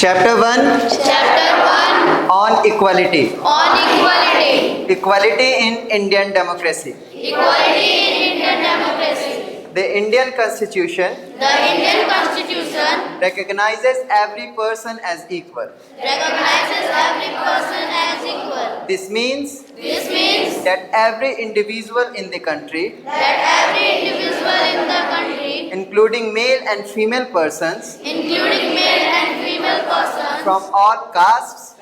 Chapter 1 Chapter 1 on equality. on equality. Equality in Indian democracy. Equality in Indian democracy. The Indian Constitution The Indian Constitution recognizes every person as equal. recognizes every person as equal. This means This means that every individual in the country, that every individual in the country, including male and female persons including male and female persons from all castes,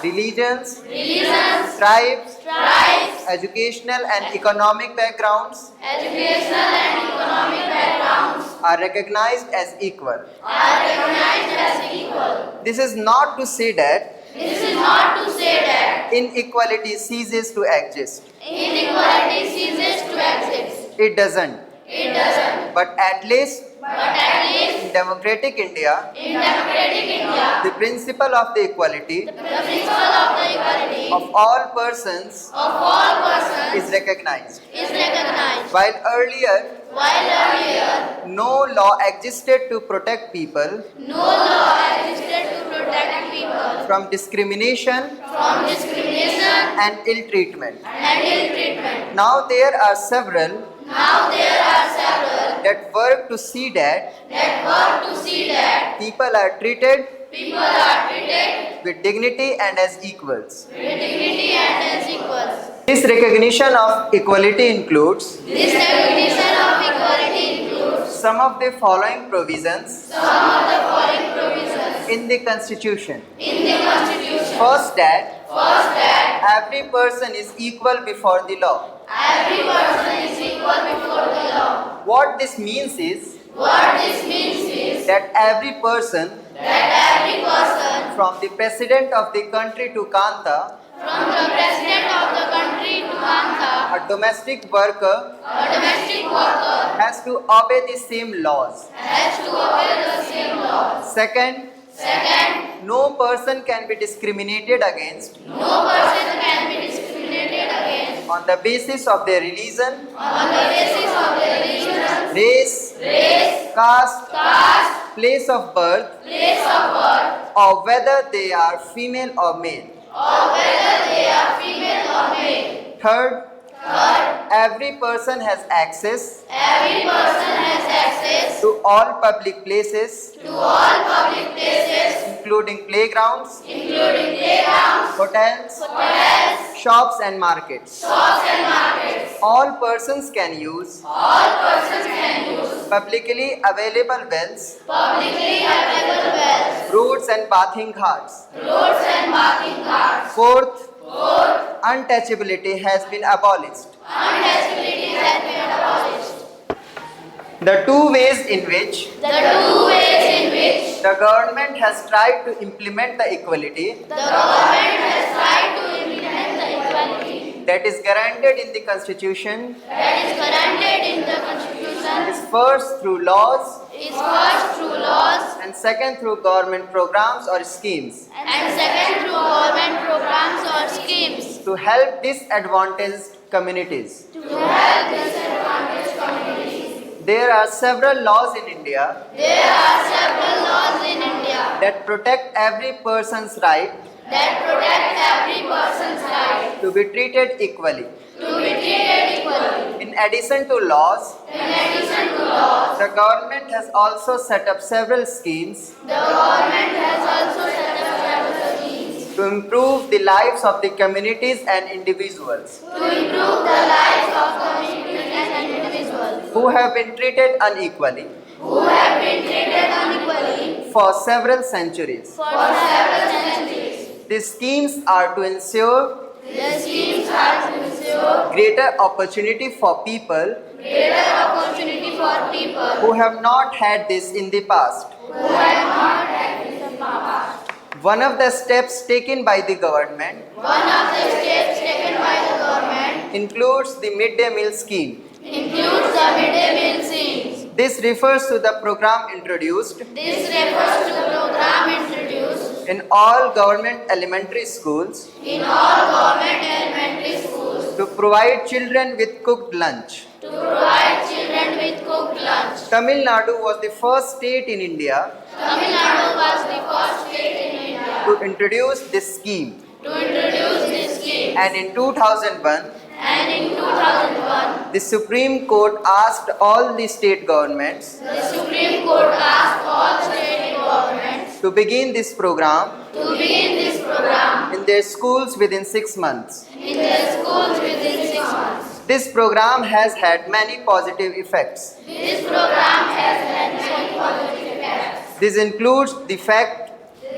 religions, religions, tribes, tribes, educational and economic backgrounds educational and economic backgrounds are recognized as equal. are recognized as equal. This is not to say that This is not to say that inequality ceases to exist. inequality ceases to exist. It doesn't. It doesn't. But at least But at least in democratic India, in democratic India, the principle of the equality the principle of the equality of all persons of all persons is recognized. is recognized. While earlier While earlier, no law existed to protect people no law existed to protect people from discrimination from discrimination and ill treatment. and ill treatment. Now there are several Now there are several that work to see that that work to see that people are treated people are treated with dignity and as equals. with dignity and as equals. This recognition of equality includes This recognition of equality includes some of the following provisions some of the following provisions in the Constitution. in the Constitution. First, that that every person is equal before the law. every person is equal before the law. What this means is What this means is that every person, that every person, from the president of the country to Kanta, from the president of the country to Kanta, a domestic worker, a domestic worker, has to obey the same laws. has to obey the same laws. Second, Second, no person can be discriminated against no person can be discriminated against on the basis of their religion, on the basis of their religion, race, caste, caste, place of birth, place of birth, or whether they are female or male. or whether they are female or male. Third, every person has access Every person has access to all public places, to all public places, including playgrounds, including playgrounds, hotels, hotels, shops and markets. shops and markets. All persons can use All persons can use publicly available wells, publicly available wells, roads and bathing ghats. roads and bathing ghats. Fourth, untouchability has been abolished. Untouchability has been abolished. The two ways in which The two ways in which the government has tried to implement the equality the government has tried to implement the equality that is guaranteed in the Constitution that is guaranteed in the Constitution is first through laws is first through laws and second through government programs or schemes and second through government programs or schemes to help disadvantaged communities. to help disadvantaged communities. There are several laws in India There are several laws in India that protect every person's right that protect every person's right to be treated equally. to be treated equally. In addition to laws, In addition to laws, the government has also set up several schemes the government has also set up several schemes to improve the lives of the communities and individuals to improve the lives of communities and individuals who have been treated unequally who have been treated unequally for several centuries. for several centuries. These schemes are to ensure The schemes are to ensure greater opportunity for people greater opportunity for people who have not had this in the past. who have not had in the past. One of the steps taken by the government One of the steps taken by the government includes the midday meal scheme. includes the midday meal schemes. This refers to the program introduced This refers to the program introduced in all government elementary schools in all government elementary schools to provide children with cooked lunch. to provide children with cooked lunch. Tamil Nadu was the first state in India Tamil Nadu was the introduce this scheme. To introduce this scheme. And in 2001, And in 2001, the Supreme Court asked all the state governments the Supreme Court asked all state governments to begin this program to begin this program in their schools within 6 months. in their schools within 6 months. This program has had many positive effects. This program has had many positive effects. This includes the fact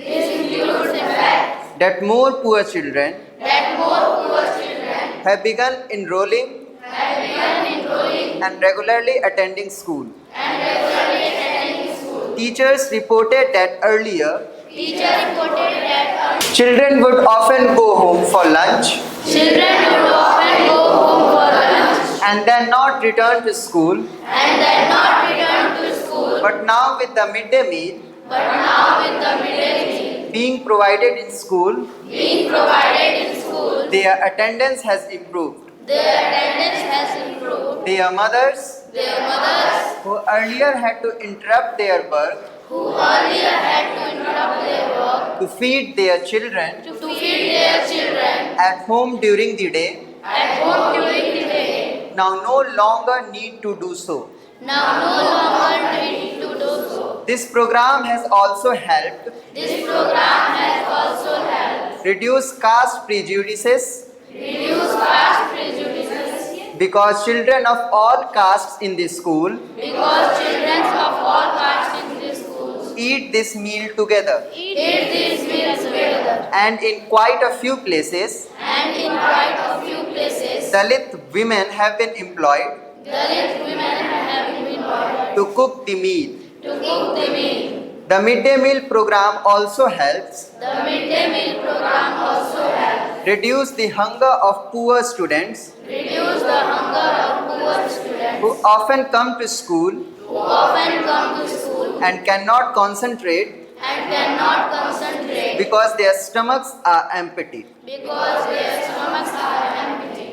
This includes the fact that more poor children that more poor children have begun enrolling have begun enrolling and regularly attending school. and regularly attending school. Teachers reported that earlier Teacher reported that children would often go home for lunch children would often go home for lunch and then not return to school. and then not return to school. But now with the midday meal But now with the midday meal being provided in school, being provided in school, their attendance has improved. their attendance has improved. Their mothers, Their mothers, who earlier had to interrupt their work who earlier had to interrupt their work to feed their children to feed their children at home during the day, at home during the day, now no longer need to do so. now no longer need to do so. This program has also helped This program has also helped reduce caste prejudices reduce caste prejudices because children of all castes in the school because children of all castes in the schools eat this meal together. eat these meals together. And in quite a few places, And in quite a few places, Dalit women have been employed Dalit women have been ordered to cook the meal. to cook the meal. The midday meal program also helps The midday meal program also helps reduce the hunger of poor students reduce the hunger of poor students who often come to school who often come to school and cannot concentrate and cannot concentrate because their stomachs are empty. because their stomachs are empty.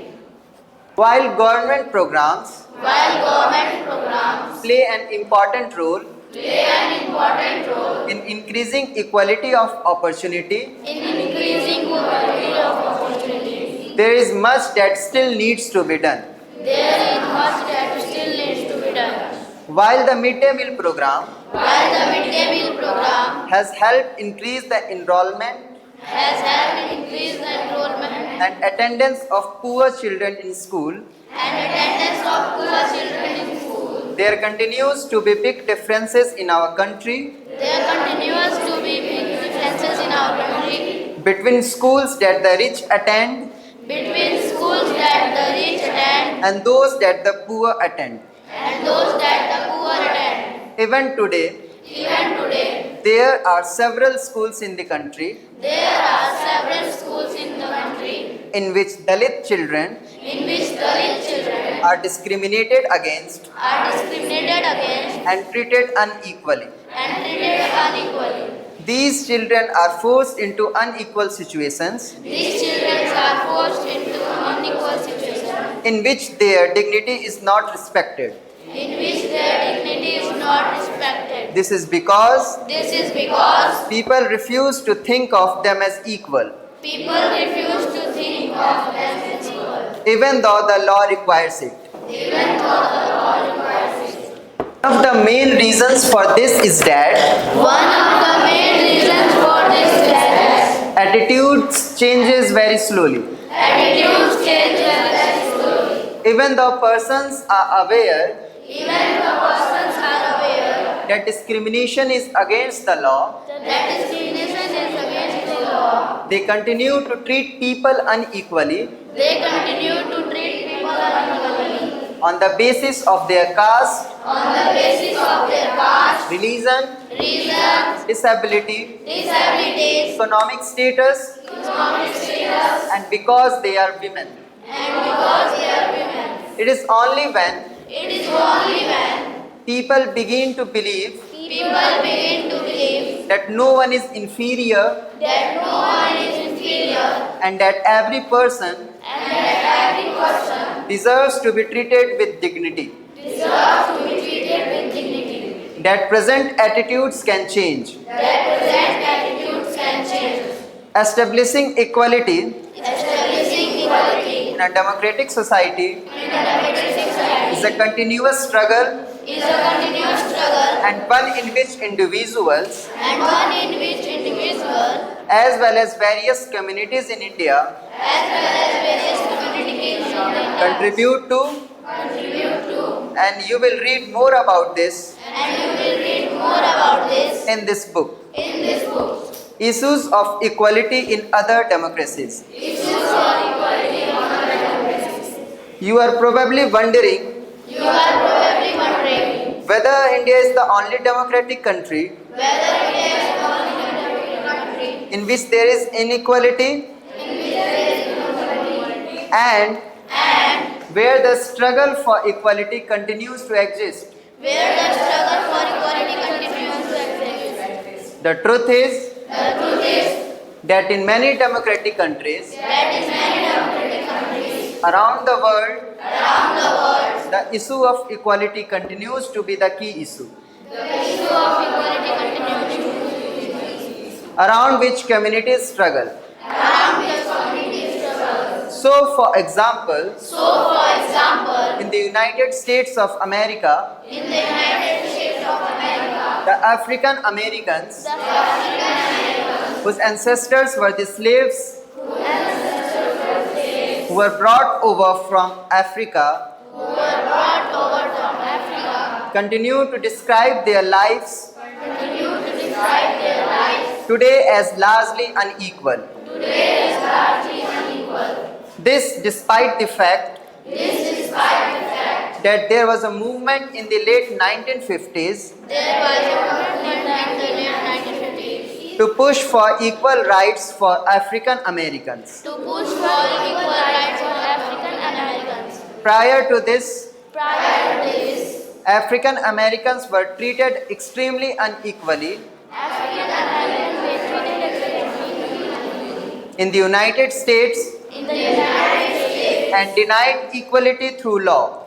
While government programs While government programs play an important role play an important role in increasing equality of opportunity, in increasing quality of opportunities, there is much that still needs to be done. there is much that still needs to be done. While the midday meal program While the midday meal program has helped increase the enrollment has helped increase the enrollment and attendance of poor children in school, and attendance of poor children in school, there continues to be big differences in our country there continues to be big differences in our country between schools that the rich attend between schools that the rich attend and those that the poor attend. and those that the poor attend. Even today, Even today, there are several schools in the country there are several schools in the country in which Dalit children in which Dalit children are discriminated against are discriminated against and treated unequally. and treated unequally. These children are forced into unequal situations These children are forced into unequal situations in which their dignity is not respected. in which their dignity is not respected. This is because This is because people refuse to think of them as equal, people refuse to think of them as equal, even though the law requires it. even though the law requires it. One of the main reasons for this is that One of the main reasons for this is that attitudes changes very slowly. attitudes change very slowly. Even though persons are aware Even the persons are aware that discrimination is against the law, that discrimination is against the law, they continue to treat people unequally they continue to treat people unequally on the basis of their caste, on the basis of their caste, religion, reason, disability, disabilities, economic status, economic status, and because they are women. and because they are women. It is only when It is only when people begin to believe people begin to believe that no one is inferior that no one is inferior and that every person and that every person deserves to be treated with dignity, deserves to be treated with dignity, that present attitudes can change. that present attitudes can change. establishing equality in a democratic society is a continuous struggle and one in which individuals as well as various communities in India contribute to, and you will read more about this in this book. Issues of equality in other democracies. You are probably wondering whether India is the only democratic country in which there is inequality and where the struggle for equality continues to exist. The truth is that in many democratic countries around the world, the issue of equality continues to be the key issue, around which communities struggle. So, for example, in the United States of America, the African Americans whose ancestors were the slaves who were brought over from Africa continue to describe their lives today as largely unequal. This despite the fact that there was a movement in the late 1950s to push for equal rights for African Americans. Prior to this, African Americans were treated extremely unequally in the United States and denied equality through law.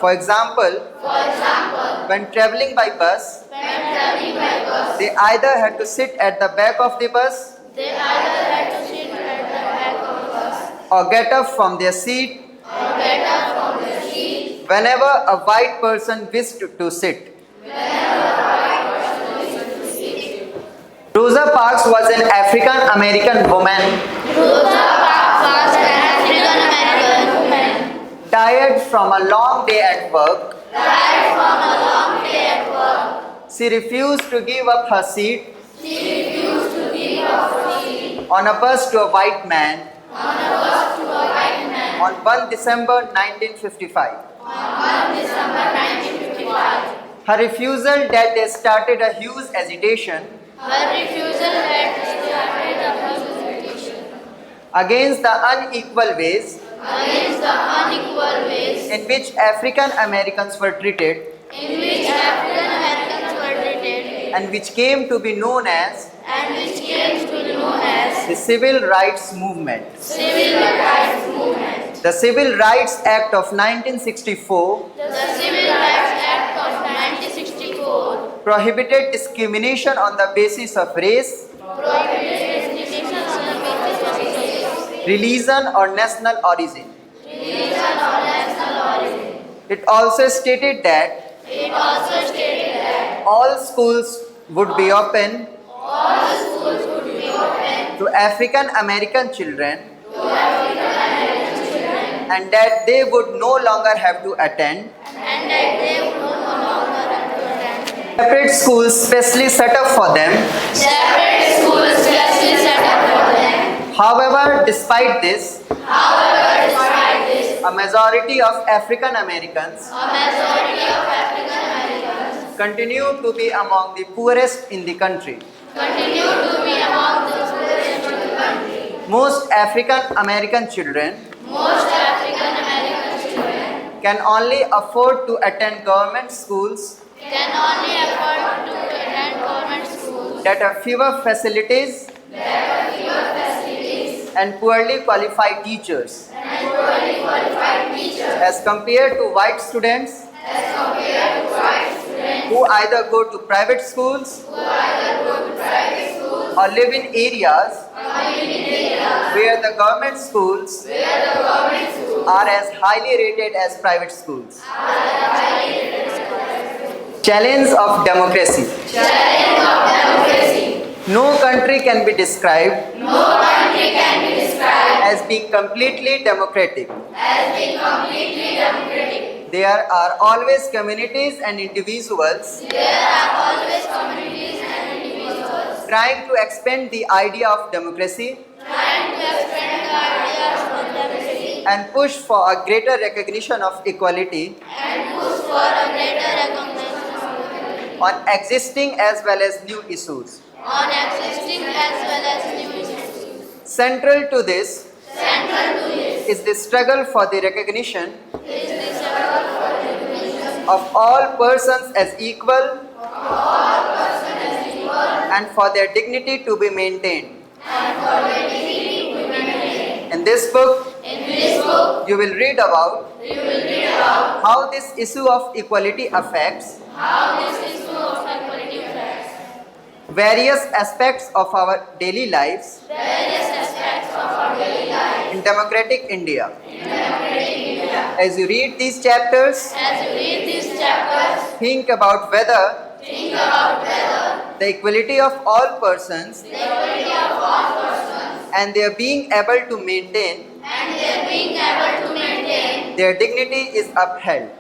For example, when traveling by bus, they either had to sit at the back of the bus or get up from their seat whenever a white person wished to sit. Rosa Parks was an African American woman tired from a long day at work. She refused to give up her seat on a bus to a white man on 1 December 1955. Her refusal that day started a huge agitation against the unequal ways in which African Americans were treated and which came to be known as the Civil Rights Movement. The Civil Rights Act of 1964 prohibited discrimination on the basis of race, religion or national origin. It also stated that all schools would be open to African American children and that they would no longer have to attend separate schools specially set up for them. However, despite this, a majority of African Americans continue to be among the poorest in the country. Most African American children can only afford to attend government schools that have fewer facilities and poorly qualified teachers as compared to white students who either go to private schools or live in areas where the government schools are as highly rated as private schools. Challenge of democracy. No country can be described as being completely democratic. There are always communities and individuals trying to expand the idea of democracy and push for a greater recognition of equality on existing as well as new issues. Central to this is the struggle for the recognition of all persons as equal and for their dignity to be maintained. In this book, you will read about how this issue of equality affects various aspects of our daily lives in democratic India. As you read these chapters, think about whether the equality of all persons and their being able to maintain their dignity is upheld.